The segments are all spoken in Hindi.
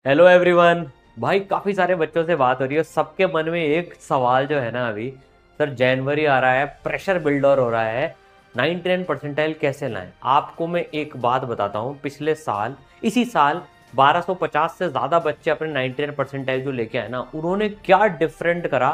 Hello everyone. भाई काफी सारे बच्चों से बात हो रही है, सबके मन में एक सवाल जो है ना अभी, सर जनवरी आ रहा है, प्रेशर बिल्डर हो रहा है, 99 परसेंटाइल कैसे लाएं। आपको मैं एक बात बताता हूँ, पिछले साल इसी साल 1250 से ज्यादा बच्चे अपने 99 परसेंटाइल जो लेके आए ना, उन्होंने क्या डिफरेंट करा।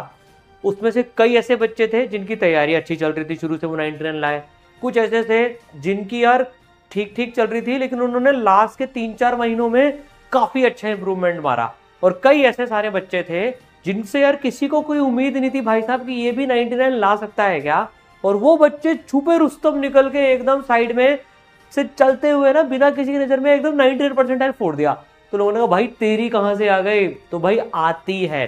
उसमें से कई ऐसे बच्चे थे जिनकी तैयारी अच्छी चल रही थी, शुरू से वो 99 लाए। कुछ ऐसे थे जिनकी यार ठीक ठीक चल रही थी, लेकिन उन्होंने लास्ट के 3-4 महीनों में काफी अच्छा इंप्रूवमेंट मारा। और कई ऐसे सारे बच्चे थे जिनसे यार किसी को कोई उम्मीद नहीं थी भाई साहब कि ये भी 99 ला सकता है क्या। और वो बच्चे छुपे रुस्तम निकल के एकदम साइड में से चलते हुए ना, बिना किसी की नजर में एकदम 99 परसेंटाइल फोड़ दिया। तो लोगों ने कहा भाई तेरी कहां से आ गई, तो भाई आती है,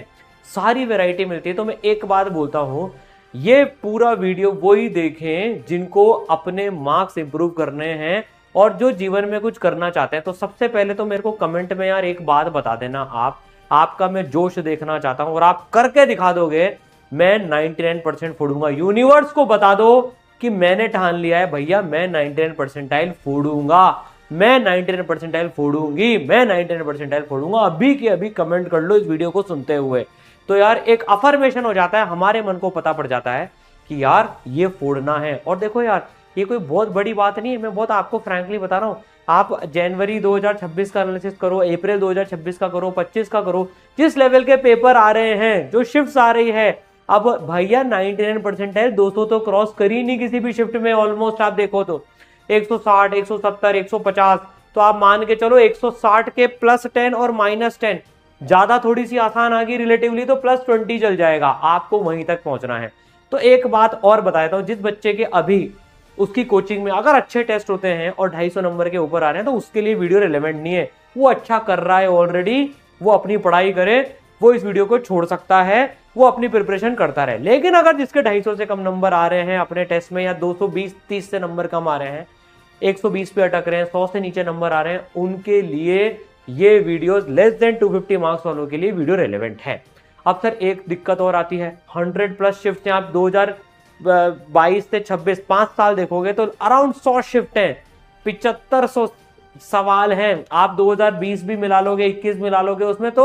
सारी वैरायटी मिलती है। तो मैं एक बात बोलता हूं, ये पूरा वीडियो वही देखें जिनको अपने मार्क्स इंप्रूव करने हैं और जो जीवन में कुछ करना चाहते हैं। तो सबसे पहले तो मेरे को कमेंट में यार एक बात बता देना, आपका मैं जोश देखना चाहता हूं, और आप करके दिखा दोगे मैं 99% फोड़ूंगा। यूनिवर्स को बता दो कि मैंने ठान लिया है भैया, मैं 99 परसेंटाइल फोड़ूंगा, मैं 99 परसेंटाइल फोड़ूंगी, मैं 99 परसेंटाइल फोड़ूंगा। अभी के अभी कमेंट कर लो इस वीडियो को सुनते हुए। तो यार एक अफर्मेशन हो जाता है, हमारे मन को पता पड़ जाता है कि यार ये फोड़ना है। और देखो यार, ये कोई बहुत बड़ी बात नहीं है, मैं बहुत आपको फ्रैंकली बता रहा हूं। आप जनवरी 2026 का एनालिसिस करो, अप्रैल 2026 का करो, 25 का करो, जिस लेवल के पेपर आ रहे हैं, जो शिफ्ट्स आ रही है, अब भैया 99 परसेंट है, 200 तो क्रॉस करी नहीं किसी भी शिफ्ट में ऑलमोस्ट। आप देखो तो 160, 170, 150, तो आप मान के चलो 160 के +10 और -10, ज्यादा थोड़ी सी आसान आ गई रिलेटिवली, तो +20 चल जाएगा, आपको वहीं तक पहुंचना है। तो एक बात और बता देता हूं, जिस बच्चे के अभी उसकी कोचिंग में अगर अच्छे टेस्ट होते हैं और 250 नंबर के ऊपर आ रहे हैं, तो उसके लिए वीडियो रिलेवेंट नहीं है। वो अच्छा कर रहा है ऑलरेडी, वो अपनी पढ़ाई करे, वो इस वीडियो को छोड़ सकता है, वो अपनी प्रिपरेशन करता रहे। लेकिन अगर जिसके 250 से कम नंबर आ रहे हैं अपने टेस्ट में, या 220-30 से नंबर कम आ रहे हैं, 120 पे अटक रहे हैं, 100 से नीचे नंबर आ रहे हैं, उनके लिए ये वीडियोस लेस देन 250 मार्क्स वालों के लिए वीडियो रेलेवेंट है। अब सर एक दिक्कत और आती है, 100+ शिफ्ट हैं। आप 2022 से 26 5 साल देखोगे तो अराउंड 100 शिफ्ट हैं, 7500 सवाल हैं। आप 2020 भी मिला लोगे, 21 मिला लोगे, उसमें तो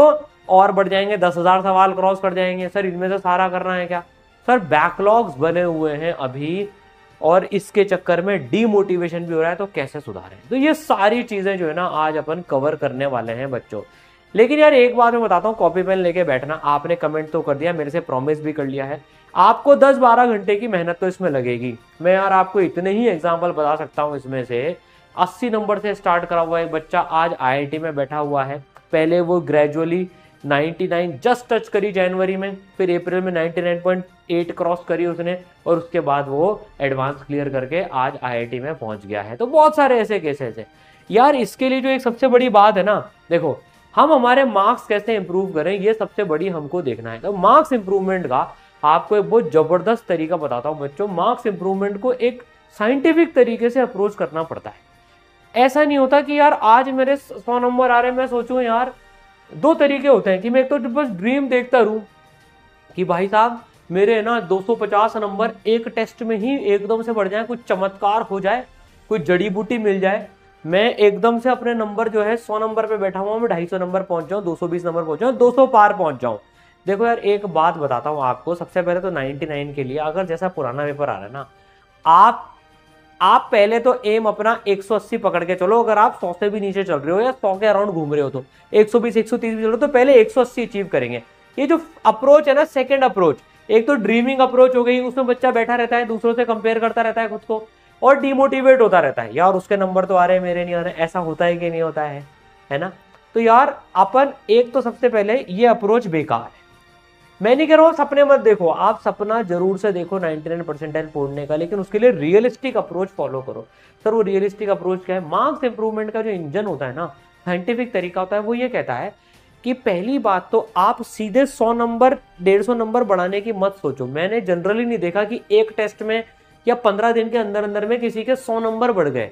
और बढ़ जाएंगे, 10,000 सवाल क्रॉस कर जाएंगे। सर इनमें से सारा करना है क्या? सर बैकलॉग्स बने हुए हैं अभी, और इसके चक्कर में डीमोटिवेशन भी हो रहा है, तो कैसे सुधारें। तो ये सारी चीजें जो है ना आज अपन कवर करने वाले हैं बच्चों। लेकिन यार एक बात मैं बताता हूँ, कॉपी पेन लेके बैठना। आपने कमेंट तो कर दिया, मेरे से प्रॉमिस भी कर लिया है, आपको 10-12 घंटे की मेहनत तो इसमें लगेगी। मैं यार आपको इतने ही एग्जाम्पल बता सकता हूँ। इसमें से 80 नंबर से स्टार्ट करा हुआ एक बच्चा आज IIT में बैठा हुआ है। पहले वो ग्रेजुअली 99 जस्ट टच करी जनवरी में, फिर अप्रैल में 99.8 क्रॉस करी उसने, और उसके बाद वो एडवांस क्लियर करके आज IIT में पहुंच गया है। तो बहुत सारे ऐसे केसेस हैं यार। इसके लिए जो एक सबसे बड़ी बात है ना, देखो हम हमारे मार्क्स कैसे इंप्रूव करें, ये सबसे बड़ी हमको देखना है। तो मार्क्स इंप्रूवमेंट का आपको एक बहुत जबरदस्त तरीका बताता हूं बच्चों। मार्क्स इंप्रूवमेंट को एक साइंटिफिक तरीके से अप्रोच करना पड़ता है। ऐसा नहीं होता कि यार आज मेरे 100 नंबर आ रहे हैं, मैं सोचूं यार, दो तरीके होते हैं कि मैं एक तो बस ड्रीम देखता रहूं कि भाई साहब मेरे ना 250 नंबर एक टेस्ट में ही एकदम से बढ़ जाए, कुछ चमत्कार हो जाए, कोई जड़ी बूटी मिल जाए, मैं एकदम से अपने नंबर जो है 100 नंबर पे बैठा हुआ, मैं 250 नंबर पहुंच जाऊं, 220 नंबर पहुंच जाऊं, 200 पार पहुंच जाऊं। देखो यार एक बात बताता हूं आपको, सबसे पहले तो 99 के लिए अगर जैसा पुराना पेपर आ रहा है ना, आप पहले तो एम अपना 180 पकड़ के चलो। अगर आप 100 से भी नीचे चल रहे हो या 100 के अराउंड घूम रहे हो, तो 120 130 भी चलो, तो पहले 180 अचीव करेंगे। ये जो अप्रोच है ना, सेकंड अप्रोच, एक तो ड्रीमिंग अप्रोच हो गई, उसमें बच्चा बैठा रहता है, दूसरों से कंपेयर करता रहता है खुद को, और डिमोटिवेट होता रहता है, यार उसके नंबर तो आ रहे हैं, मेरे नहीं आ रहे। ऐसा होता है कि नहीं होता है ना? तो यार अपन एक तो सबसे पहले ये अप्रोच बेकार है। मैं नहीं कह रहा हूं सपने मत देखो, आप सपना जरूर से देखो 99 परसेंटाइल फोड़ने का, लेकिन उसके लिए रियलिस्टिक अप्रोच फॉलो करो। सर वो रियलिस्टिक अप्रोच क्या है? मार्क्स इंप्रूवमेंट का जो इंजन होता है ना, साइंटिफिक तरीका होता है, वो ये कहता है कि पहली बात तो आप सीधे 100 नंबर 150 नंबर बढ़ाने की मत सोचो। मैंने जनरली नहीं देखा कि एक टेस्ट में या 15 दिन के अंदर अंदर में किसी के 100 नंबर बढ़ गए,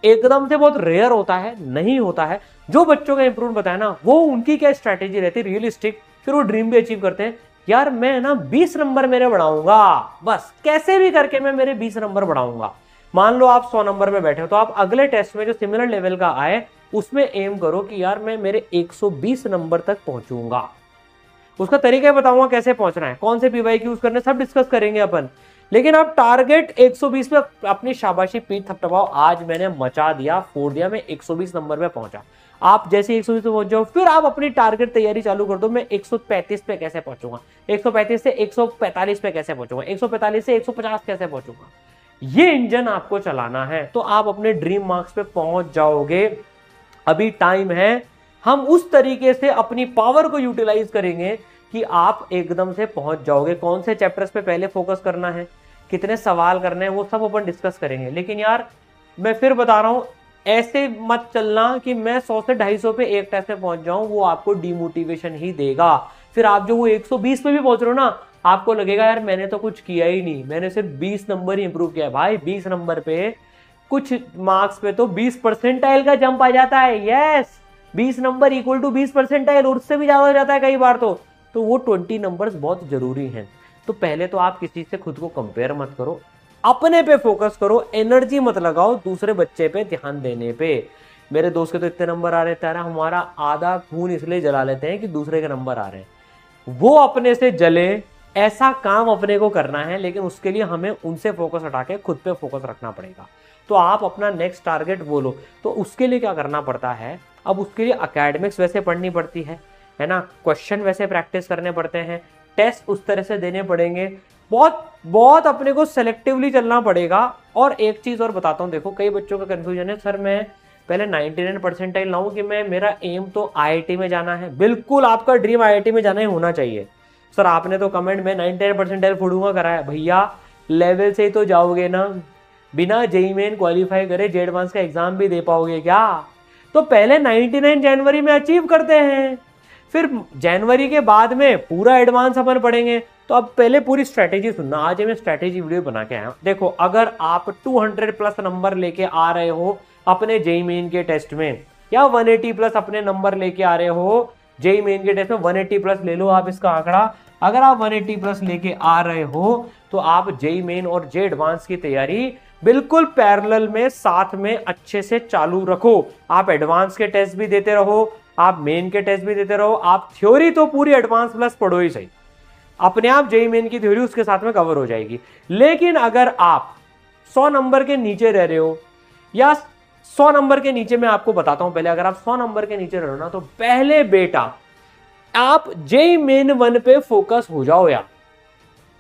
एकदम से बहुत रेयर होता है, नहीं होता है। जो बच्चों का इंप्रूव बताया ना, वो उनकी क्या स्ट्रैटेजी रहती है रियलिस्टिक, फिर वो ड्रीम भी अचीव करते हैं। यार मैं ना 20 नंबर मेरे बढ़ाऊंगा, बस कैसे भी करके मैं मेरे 20 नंबर बढ़ाऊंगा। मान लो आप 100 नंबर में बैठे हो, तो आप अगले टेस्ट में जो सिमिलर लेवल का आए उसमें एम करो कि यार मैं मेरे 120 नंबर तक पहुंचूंगा। उसका तरीका बताऊंगा कैसे पहुंचना है, कौन से पीवाई यूज करने, सब डिस्कस करेंगे अपन। लेकिन आप टारगेट 120 पे अपनी शाबाशी पीठ थपथपाओ, आज मैंने मचा दिया, फोड़ दिया, मैं 120 नंबर पे पहुंचा। आप जैसे 120 पे पहुंच जाओ, फिर आप अपनी टारगेट तैयारी चालू कर दो, मैं 135 पे कैसे पहुंचूंगा, 135 से 145 पे कैसे पहुंचूंगा, 145 से 150 कैसे पहुंचूंगा। ये इंजन आपको चलाना है, तो आप अपने ड्रीम मार्क्स पे पहुंच जाओगे। अभी टाइम है, हम उस तरीके से अपनी पावर को यूटिलाइज करेंगे कि आप एकदम से पहुंच जाओगे। कौन से चैप्टर्स पे पहले फोकस करना है, कितने सवाल करने हैं, वो सब अपन डिस्कस करेंगे। लेकिन यार मैं फिर बता रहा हूं, ऐसे मत चलना कि मैं 100 से 250 पे एक टेस्ट में पहुंच जाऊं, वो आपको डिमोटिवेशन ही देगा। फिर आप जो वो 120 पे भी पहुंच रहे हो ना, आपको लगेगा यार मैंने तो कुछ किया ही नहीं, मैंने सिर्फ 20 नंबर ही इंप्रूव किया है। भाई 20 नंबर पे, कुछ मार्क्स पे तो 20 परसेंटाइल का जंप आ जाता है। Yes, 20 number equal to 20 percentile, उससे भी ज्यादा हो जाता है कई बार तो वो 20 नंबर्स बहुत जरूरी हैं। तो पहले तो आप किसी से खुद को कंपेयर मत करो, अपने पे फोकस करो, एनर्जी मत लगाओ दूसरे बच्चे पे ध्यान देने पे। मेरे दोस्त के तो इतने नंबर आ रहे थे, हमारा आधा खून इसलिए जला लेते हैं कि दूसरे के नंबर आ रहे हैं, वो अपने से जले, ऐसा काम अपने को करना है। लेकिन उसके लिए हमें उनसे फोकस हटा के खुद पे फोकस रखना पड़ेगा। तो आप अपना नेक्स्ट टारगेट बोलो, तो उसके लिए क्या करना पड़ता है, अब उसके लिए एकेडमिक्स वैसे पढ़नी पड़ती है ना, क्वेश्चन वैसे प्रैक्टिस करने पड़ते हैं, टेस्ट उस तरह से देने पड़ेंगे, बहुत बहुत अपने को सेलेक्टिवली चलना पड़ेगा। और एक चीज और बताता हूँ, देखो कई बच्चों का कंफ्यूजन है, सर मैं पहले 99 परसेंटाइल लाऊं कि मैं, मेरा एम तो आईआईटी में जाना है। बिल्कुल आपका ड्रीम आईआईटी में जाना ही होना चाहिए। सर आपने तो कमेंट में 99 परसेंटाइल फोड़ूंगा कराया, भैया लेवल से ही तो जाओगे ना, बिना जेईई मेन क्वालिफाई करे जे एडवांस का एग्जाम भी दे पाओगे क्या? तो पहले 99 जनवरी में अचीव करते हैं, फिर जनवरी के बाद में पूरा एडवांस अपन पढ़ेंगे। तो अब पहले पूरी स्ट्रेटेजी सुनना, आज मैं स्ट्रेटेजी वीडियो बना के आया हूं। देखो अगर आप 200 प्लस नंबर लेके आ रहे हो अपने जेईई मेन के टेस्ट में, या 180 प्लस अपने नंबर लेके आ रहे हो जेईई मेन के टेस्ट में, 180 प्लस ले लो आप इसका आंकड़ा। अगर आप 180 प्लस लेके आ रहे हो तो आप जेईई मेन और जे एडवांस की तैयारी बिल्कुल पैरेलल में साथ में अच्छे से चालू रखो। आप एडवांस के टेस्ट भी देते रहो, आप मेन के टेस्ट भी देते रहो, आप थ्योरी तो पूरी एडवांस प्लस पढ़ो ही सही, अपने आप जेईई मेन की थ्योरी उसके साथ में कवर हो जाएगी। लेकिन अगर आप 100 नंबर के नीचे रह रहे हो, या 100 नंबर के नीचे, मैं आपको बताता हूं पहले, अगर आप 100 नंबर के नीचे रह रहे हो ना, तो पहले बेटा आप जेईई मेन 1 पे फोकस हो जाओ यार।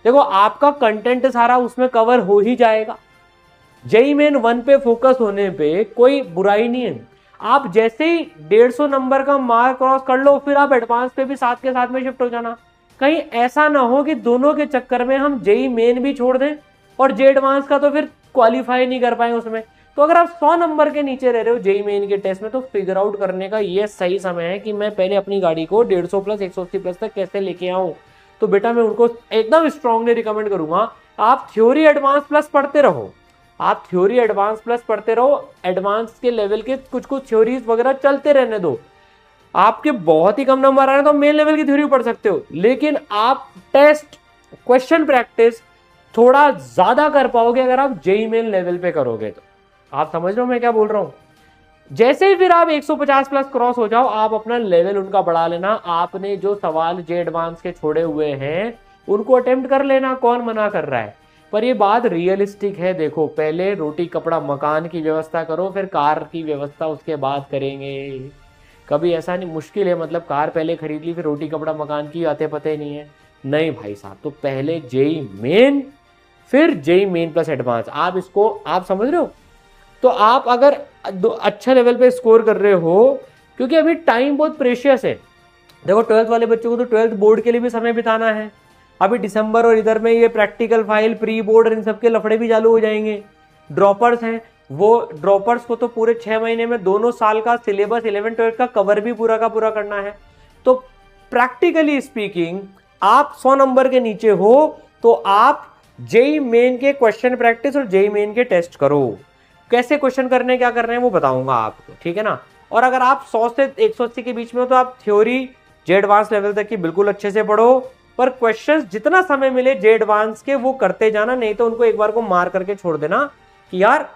देखो आपका कंटेंट सारा उसमें कवर हो ही जाएगा। जेईई मेन 1 पे फोकस होने पे कोई बुराई नहीं है। आप जैसे ही 150 नंबर का मार्क क्रॉस कर लो, फिर आप एडवांस पे भी साथ के साथ में शिफ्ट हो जाना। कहीं ऐसा ना हो कि दोनों के चक्कर में हम जेईई मेन भी छोड़ दें और जे एडवांस का तो फिर क्वालिफाई नहीं कर पाए उसमें। तो अगर आप 100 नंबर के नीचे रह रहे हो जेईई मेन के टेस्ट में, तो फिगर आउट करने का ये सही समय है कि मैं पहले अपनी गाड़ी को 150 प्लस 180 प्लस तक कैसे लेके आऊं। तो बेटा मैं उनको एकदम स्ट्रांगली रिकमेंड करूंगा, आप थ्योरी एडवांस प्लस पढ़ते रहो, आप थ्योरी एडवांस प्लस पढ़ते रहो, एडवांस के लेवल के कुछ कुछ थ्योरीज वगैरह चलते रहने दो। आपके बहुत ही कम नंबर आ रहे हैं तो मेन लेवल की थ्योरी पढ़ सकते हो, लेकिन आप टेस्ट क्वेश्चन प्रैक्टिस थोड़ा ज्यादा कर पाओगे अगर आप जेईई मेन लेवल पे करोगे। तो आप समझ रहे हो मैं क्या बोल रहा हूं? जैसे ही फिर आप 150 प्लस क्रॉस हो जाओ, आप अपना लेवल उनका बढ़ा लेना। आपने जो सवाल जे एडवांस के छोड़े हुए हैं उनको अटेम्प्ट कर लेना, कौन मना कर रहा है। पर ये बात रियलिस्टिक है। देखो पहले रोटी कपड़ा मकान की व्यवस्था करो, फिर कार की व्यवस्था उसके बाद करेंगे। कभी ऐसा नहीं, मुश्किल है, मतलब कार पहले खरीद ली फिर रोटी कपड़ा मकान की आते पते नहीं है, नहीं भाई साहब। तो पहले जेईई मेन, फिर जेईई मेन प्लस एडवांस, आप इसको आप समझ रहे हो? तो आप अगर अच्छा लेवल पे स्कोर कर रहे हो, क्योंकि अभी टाइम बहुत प्रेशियस है। देखो 12th वाले बच्चों को तो 12th बोर्ड के लिए भी समय बिताना है। अभी दिसंबर और इधर में ये प्रैक्टिकल फाइल, प्री बोर्ड, इन सबके लफड़े भी चालू हो जाएंगे। ड्रॉपर्स हैं, वो ड्रॉपर्स को तो पूरे 6 महीने में दोनों साल का सिलेबस 11-12 का कवर भी पूरा का पूरा करना है। तो प्रैक्टिकली स्पीकिंग आप 100 नंबर के नीचे हो तो आप जेईई मेन के क्वेश्चन प्रैक्टिस और जेईई मेन के टेस्ट करो। कैसे क्वेश्चन करने, क्या करने हैं वो बताऊंगा आपको, ठीक है ना। और अगर आप 100 से 180 के बीच में हो तो आप थ्योरी जे एडवांस लेवल तक की बिल्कुल अच्छे से पढ़ो, पर क्वेश्चंस जितना समय मिले जे एडवांस के वो करते जाना, नहीं तो उनको एक बार को मार करके छोड़ देना कि यार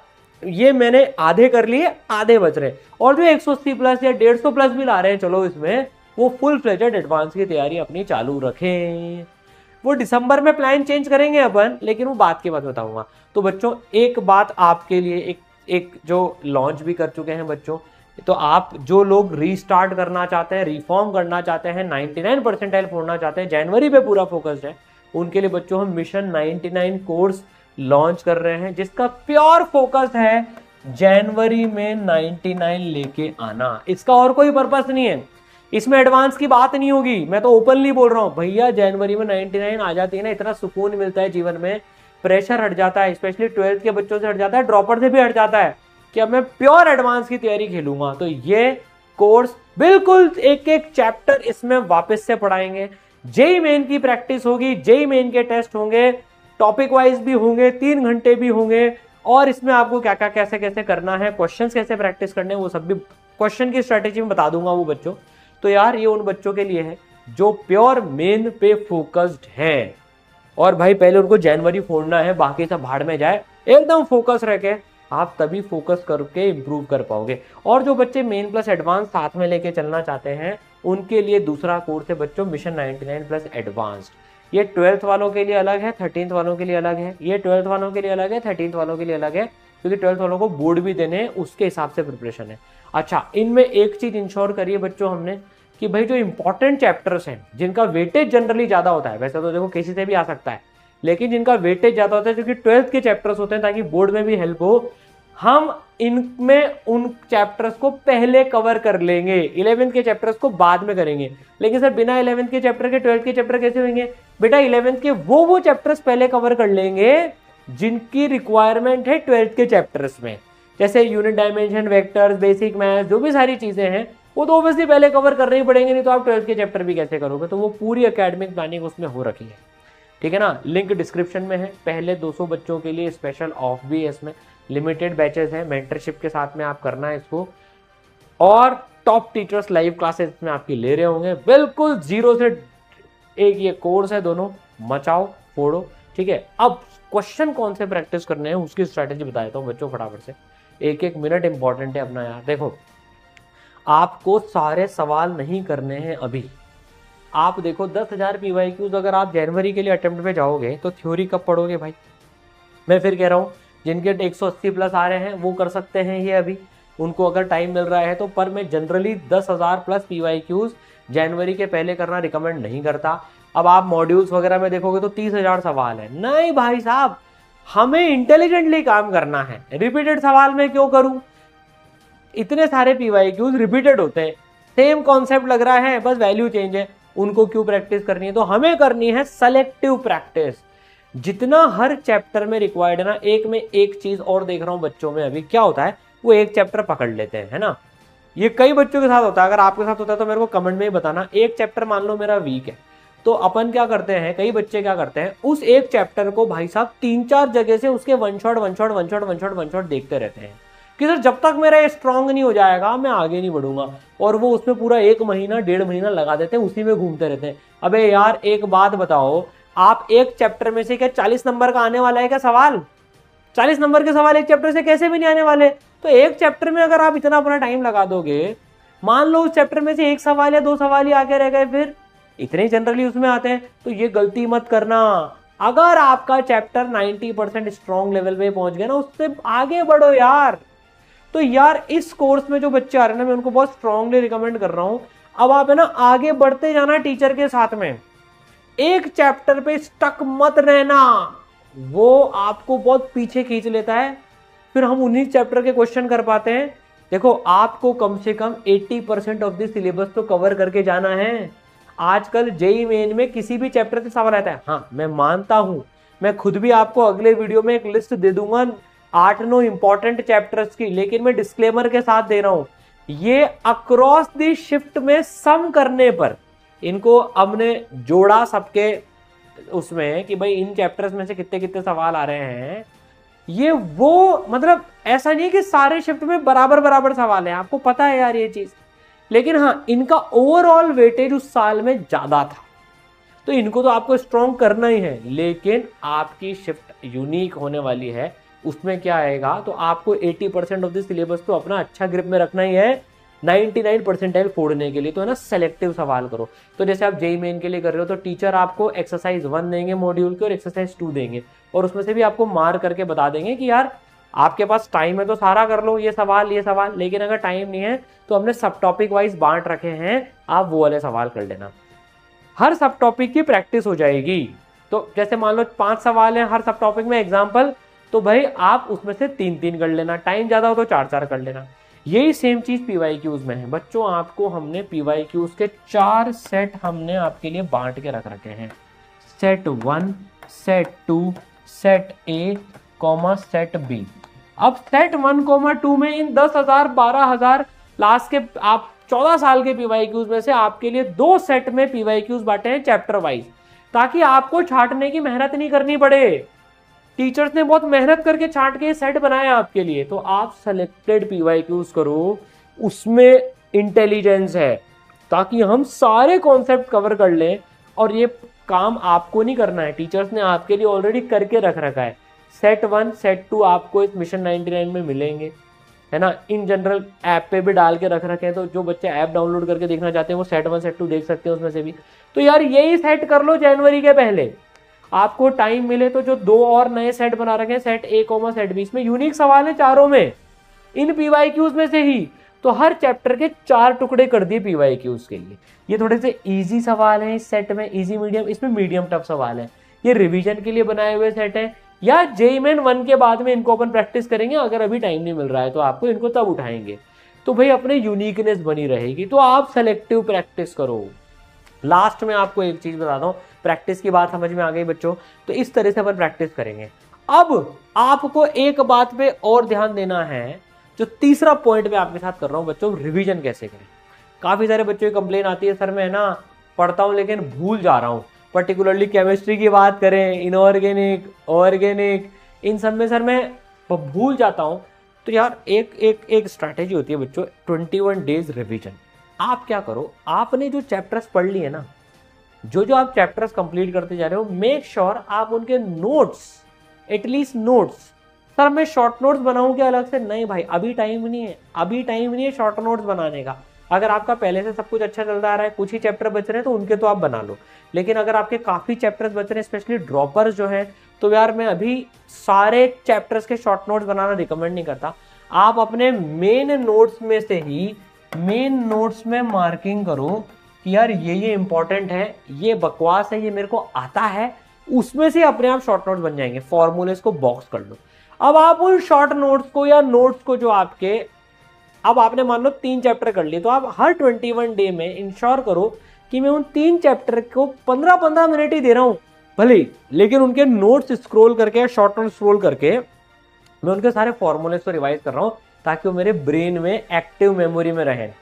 ये मैंने आधे कर लिए, आधे बच रहे, और जो 180 प्लस या 150 प्लस भी ला रहे हैं चलो इसमें, वो फुल फ्लेजेड एडवांस की तैयारी अपनी चालू रखें। वो दिसंबर में प्लान चेंज करेंगे अपन, लेकिन वो बात के बाद बताऊंगा। तो बच्चों एक बात आपके लिए, एक जो लॉन्च भी कर चुके हैं बच्चों, तो आप जो लोग रीस्टार्ट करना चाहते हैं, रिफॉर्म करना चाहते हैं, 99 परसेंटाइल फोड़ना चाहते हैं, जनवरी पे पूरा फोकस्ड है, उनके लिए बच्चों हम मिशन 99 कोर्स लॉन्च कर रहे हैं, जिसका प्योर फोकस है जनवरी में 99 लेके आना। इसका और कोई पर्पस नहीं है, इसमें एडवांस की बात नहीं होगी। मैं तो ओपनली बोल रहा हूं भैया, जनवरी में 99 आ जाती है ना, इतना सुकून मिलता है जीवन में, प्रेशर हट जाता है, स्पेशली 12th के बच्चों से हट जाता है, ड्रॉपर से भी हट जाता है कि अब मैं प्योर एडवांस की तैयारी खेलूंगा। तो ये कोर्स बिल्कुल एक एक चैप्टर इसमें वापस से पढ़ाएंगे, जेई मेन की प्रैक्टिस होगी, जेई मेन के टेस्ट होंगे, टॉपिक वाइज भी होंगे, 3 घंटे भी होंगे, और इसमें आपको क्या क्या कैसे कैसे करना है, क्वेश्चंस कैसे प्रैक्टिस करने हैं, वो सब भी क्वेश्चन की स्ट्रेटेजी में बता दूंगा वो बच्चों। तो यार ये उन बच्चों के लिए है जो प्योर मेन पे फोकस्ड है, और भाई पहले उनको जनवरी फोड़ना है, बाकी सब भाड़ में जाए, एकदम फोकस रह के आप तभी फोकस करके इंप्रूव कर पाओगे। और जो बच्चे मेन प्लस एडवांस साथ में लेके चलना चाहते हैं, उनके लिए दूसरा कोर्स है बच्चों मिशन 99 प्लस एडवांस्ड। ये 12th वालों के लिए अलग है, 13th वालों के लिए अलग है, ये 12th वालों के लिए अलग है, 13th वालों के लिए अलग है, क्योंकि 12th वालों को बोर्ड भी देने हैं, उसके हिसाब से प्रिपरेशन है। अच्छा, इनमें एक चीज इंश्योर करिए बच्चों हमने कि भाई जो इंपॉर्टेंट चैप्टर्स हैं, जिनका वेटेज जनरली ज्यादा होता है, वैसे तो देखो किसी से भी आ सकता है, लेकिन जिनका वेटेज ज्यादा होता है, जो कि 12th के चैप्टर्स होते हैं, ताकि बोर्ड में भी हेल्प हो, हम इनमें उन चैप्टर्स को पहले कवर कर लेंगे, 11th के चैप्टर्स को बाद में करेंगे। लेकिन सर बिना 11th के चैप्टर के 12th के चैप्टर कैसे होंगे? बेटा 11th के वो चैप्टर्स पहले कवर कर लेंगे जिनकी रिक्वायरमेंट है 12th के चैप्टर्स में, जैसे unit dimension, vectors, basic math, जो भी सारी चीजें हैं वो तो ऑब्वियसली पहले कवर करने ही पड़ेंगे, नहीं तो आप 12th के चैप्टर भी कैसे करोगे। तो वो पूरी एकेडमिक प्लानिंग उसमें हो रखी है, ठीक है ना। लिंक डिस्क्रिप्शन में है। पहले 200 बच्चों के लिए स्पेशल ऑफ भी है, इसमें लिमिटेड बैचेस है, मेंटरशिप के साथ में आप करना है इसको, और टॉप टीचर्स लाइव क्लासेस में आपकी ले रहे होंगे, बिल्कुल जीरो से एक ये कोर्स है, दोनों मचाओ फोड़ो, ठीक है। अब क्वेश्चन कौन से प्रैक्टिस करने हैं उसकी स्ट्रैटेजी बता देता हूँ बच्चों फटाफट से, एक एक मिनट इंपॉर्टेंट है अपना यार। देखो आपको सारे सवाल नहीं करने हैं अभी, आप देखो 10,000 PYQs अगर आप जनवरी के लिए अटेम्प्ट पे जाओगे तो थ्योरी कब पढ़ोगे भाई। मैं फिर कह रहा हूँ जिनके 180 प्लस आ रहे हैं वो कर सकते हैं ये अभी, उनको अगर टाइम मिल रहा है तो, पर मैं जनरली 10,000 प्लस PYQs जनवरी के पहले करना रिकमेंड नहीं करता। अब आप मॉड्यूल्स वगैरह में देखोगे तो 30,000 सवाल है, नहीं भाई साहब, हमें इंटेलिजेंटली काम करना है। रिपीटेड सवाल में क्यों करूं, इतने सारे PYQs रिपीटेड होते हैं, सेम कॉन्सेप्ट लग रहा है, बस वैल्यू चेंज है, उनको क्यों प्रैक्टिस करनी है। तो हमें करनी है सेलेक्टिव प्रैक्टिस, जितना हर चैप्टर में रिक्वायर्ड है ना। एक में एक चीज और देख रहा हूं बच्चों में अभी क्या होता है, वो एक चैप्टर पकड़ लेते हैं, है ना। ये कई बच्चों के साथ होता है, अगर आपके साथ होता है तो मेरे को कमेंट में ही बताना। एक चैप्टर मान लो मेरा वीक है, तो अपन क्या करते हैं, कई बच्चे क्या करते हैं, उस एक चैप्टर को भाई साहब 3-4 जगह से उसके वन शॉट देखते रहते हैं कि सर जब तक मेरा स्ट्रांग नहीं हो जाएगा मैं आगे नहीं बढ़ूंगा, और वो उसमें पूरा 1 महीना 1.5 महीना लगा देते हैं, उसी में घूमते रहते हैं। अबे यार एक बात बताओ, आप एक चैप्टर में से क्या 40 नंबर का आने वाला है क्या सवाल? 40 नंबर के सवाल एक चैप्टर से कैसे भी नहीं आने वाले। तो एक चैप्टर में अगर आप इतना अपना टाइम लगा दोगे, मान लो उस चैप्टर में से 1 सवाल या 2 सवाल ही आके रह गए, फिर इतने जनरली उसमें आते हैं, तो ये गलती मत करना। अगर आपका चैप्टर 90% स्ट्रॉन्ग लेवल पे पहुंच गया ना, उससे आगे बढ़ो यार। तो यार इस कोर्स में जो बच्चे आ रहे हैं ना, मैं उनको बहुत स्ट्रांगली रिकमेंड कर रहा हूं, अब आप है ना आगे बढ़ते जाना टीचर के साथ में, एक चैप्टर पे स्टक मत रहना, वो आपको बहुत पीछे खींच लेता है, फिर हम उन्हीं चैप्टर के क्वेश्चन कर पाते हैं। देखो आपको कम से कम 80% ऑफ द सिलेबस तो कवर करके जाना है। आजकल जेई मेन में किसी भी चैप्टर से सवाल आता है, हाँ मैं मानता हूं, मैं खुद भी आपको अगले वीडियो में एक लिस्ट दे दूंगा 8-9 इंपॉर्टेंट चैप्टर्स की, लेकिन मैं डिस्क्लेमर के साथ दे रहा हूं, ये अक्रॉस द शिफ्ट में सम करने पर इनको हमने जोड़ा सबके उसमें कि भाई इन चैप्टर्स में से कितने कितने सवाल आ रहे हैं। ये वो मतलब ऐसा नहीं कि सारे शिफ्ट में बराबर बराबर सवाल है, आपको पता है यार ये चीज, लेकिन हाँ इनका ओवरऑल वेटेज उस साल में ज्यादा था, तो इनको तो आपको स्ट्रॉन्ग करना ही है। लेकिन आपकी शिफ्ट यूनिक होने वाली है, उसमें क्या आएगा, तो आपको 80% ऑफ द सिलेबस तो अपना अच्छा ग्रिप में रखना ही है 99 परसेंटाइल फोड़ने के लिए। तो है ना, सेलेक्टिव सवाल करो। तो जैसे आप जेई मेन के लिए कर रहे हो तो टीचर आपको एक्सरसाइज 1 देंगे मॉड्यूल के और एक्सरसाइज 2 देंगे, और उसमें से भी आपको मार्क करके बता देंगे कि यार आपके पास टाइम है तो सारा कर लो, ये सवाल, लेकिन अगर टाइम नहीं है तो हमने सब टॉपिक वाइज बांट रखे हैं, आप वो वाले सवाल कर लेना। हर सब टॉपिक की प्रैक्टिस हो जाएगी। तो जैसे मान लो 5 सवाल हैं हर सब टॉपिक में एग्जाम्पल, तो भाई आप उसमें से 3-3 कर लेना, टाइम ज्यादा हो तो 4-4 कर लेना। यही सेम चीज पीवाईक्यूज में है बच्चों। आपको हमने पीवाईक्यूज के 4 सेट हमने आपके लिए बांट के रख रखे हैं, set 1, set 2, set A, set B. अब सेट 1, 2 में इन 10,000 12,000 लास्ट के आप 14 साल के पीवाईक्यूज में से आपके लिए 2 सेट में पीवाईक्यूज बांटे हैं चैप्टर वाइज, ताकि आपको छांटने की मेहनत नहीं करनी पड़े। टीचर्स ने बहुत मेहनत करके छांट के सेट बनाया आपके लिए, तो आप सेलेक्टेड पीवाईक्यूज करो, उसमें इंटेलिजेंस है, ताकि हम सारे कॉन्सेप्ट कवर कर लें। और ये काम आपको नहीं करना है, टीचर्स ने आपके लिए ऑलरेडी करके रख रखा है। सेट 1 सेट 2 आपको इस मिशन 99 में मिलेंगे, है ना। इन जनरल ऐप पे भी डाल के रख रखे हैं, तो जो बच्चे ऐप डाउनलोड करके देखना चाहते हैं वो सेट 1 सेट 2 देख सकते हैं उसमें से भी। तो यार यही सेट कर लो जनवरी के पहले, आपको टाइम मिले तो जो 2 और नए सेट बना रखे हैं, सेट ए सेट बी, इसमें यूनिक सवाल है चारों में, इन पीवाईक्यूज में से ही। तो हर चैप्टर के 4 टुकड़े कर दिए पीवाईक्यूज के लिए। ये थोड़े से इजी सवाल हैं इस सेट में, इजी मीडियम, इसमें मीडियम टफ सवाल है। ये रिवीजन के लिए बनाए हुए सेट है, या जेईई मेन 1 के बाद में इनको अपन प्रैक्टिस करेंगे। अगर अभी टाइम नहीं मिल रहा है तो आपको इनको तब उठाएंगे, तो भाई अपने यूनिकनेस बनी रहेगी। तो आप सेलेक्टिव प्रैक्टिस करो। लास्ट में आपको एक चीज बताता हूं, प्रैक्टिस की बात समझ में आ गई बच्चों, तो इस तरह से अपन प्रैक्टिस करेंगे। अब आपको एक बात पे और ध्यान देना है, जो तीसरा पॉइंट मैं आपके साथ कर रहा हूं बच्चों, रिवीजन कैसे करें। काफी सारे बच्चों की कंप्लेन आती है, सर मैं ना पढ़ता हूं लेकिन भूल जा रहा हूं, पर्टिकुलरली केमिस्ट्री की बात करें, इनऑर्गेनिक, ऑर्गेनिक, इन सब में सर मैं भूल जाता हूं। तो यार एक स्ट्रैटेजी होती है बच्चों, 21 डेज रिवीजन। आप क्या करो, आपने जो चैप्टर्स पढ़ लिए ना, जो आप चैप्टर्स कंप्लीट करते जा रहे हो, मेक श्योर आप उनके नोट्स, एटलीस्ट नोट्स, सर मैं शॉर्ट नोट्स बनाऊं क्या अलग से, नहीं भाई अभी टाइम नहीं है, अभी टाइम नहीं है शॉर्ट नोट्स बनाने का। अगर आपका पहले से सब कुछ अच्छा चलता आ रहा है, कुछ ही चैप्टर बच रहे हैं तो उनके तो आप बना लो, लेकिन अगर आपके काफी चैप्टर्स बच रहे हैं, स्पेशली ड्रॉपर्स जो हैं, तो यार मैं अभी सारे चैप्टर्स के शॉर्ट नोट्स बनाना रिकमेंड नहीं करता। आप अपने मेन नोट्स में से ही, मेन नोट्स में मार्किंग करो कि यार ये इंपॉर्टेंट है, ये बकवास है, ये मेरे को आता है, उसमें से अपने आप शॉर्ट नोट्स बन जाएंगे। फॉर्मूलेस को बॉक्स कर लो। अब आप उन शॉर्ट नोट्स को या नोट्स को जो आपके, अब आपने मान लो 3 चैप्टर कर लिए, तो आप हर 21 डे में इंश्योर करो कि मैं उन 3 चैप्टर को 15-15 मिनट ही दे रहा हूं भले, लेकिन उनके नोट्स स्क्रॉल करके, शॉर्ट नोट स्क्रॉल करके मैं उनके सारे फॉर्मूलेस को रिवाइज कर रहा हूं, ताकि वो मेरे ब्रेन में एक्टिव मेमोरी में रहें।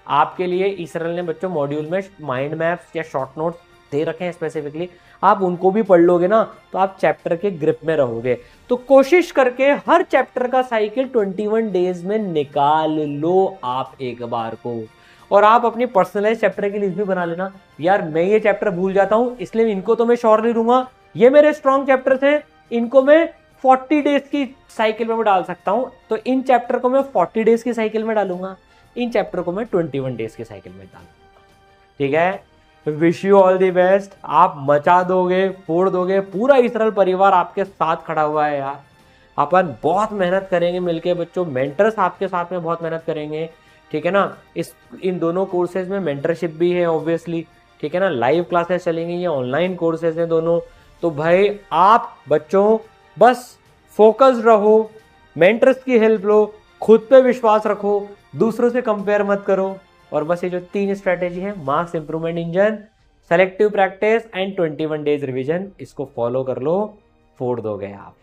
आपके लिए इसरल ने बच्चों मॉड्यूल में माइंड मैप्स या शॉर्ट नोट्स दे रखे हैं स्पेसिफिकली, आप उनको भी पढ़ लोगे ना तो आप चैप्टर के ग्रिप में रहोगे। तो कोशिश करके हर चैप्टर का साइकिल 21 डेज में निकाल लो आप एक बार को। और आप अपनी पर्सनलाइज चैप्टर की लिस्ट भी बना लेना, यार मैं ये चैप्टर भूल जाता हूं इसलिए इनको तो मैं श्योर नहीं दूंगा, ये मेरे स्ट्रॉन्ग चैप्टर्स हैं, इनको मैं 40 डेज की साइकिल में डाल सकता हूं, तो इन चैप्टर को मैं 40 डेज की साइकिल में डालूंगा, इन चैप्टर को मैं 21 डेज की साइकिल में डालूंगा। ठीक है, wish you all the best. आप मचा दोगे, फोड़ दोगे, पूरा इसरल परिवार आपके साथ खड़ा हुआ है यार। अपन बहुत मेहनत करेंगे मिलके बच्चों, मेंटर्स आपके साथ में बहुत मेहनत करेंगे, ठीक है ना। इन दोनों कोर्सेज में मेंटरशिप भी है ऑब्वियसली, ठीक है ना। लाइव क्लासेस चलेंगी या ऑनलाइन कोर्सेज हैं दोनों। तो भाई आप बच्चों बस फोकस रहो, मेंटर्स की हेल्प लो, खुद पे विश्वास रखो, दूसरों से कंपेयर मत करो, और बस ये जो 3 स्ट्रेटेजी है, marks improvement engine, selective practice and 21 days revision, इसको फॉलो कर लो, फोड़ दोगे आप।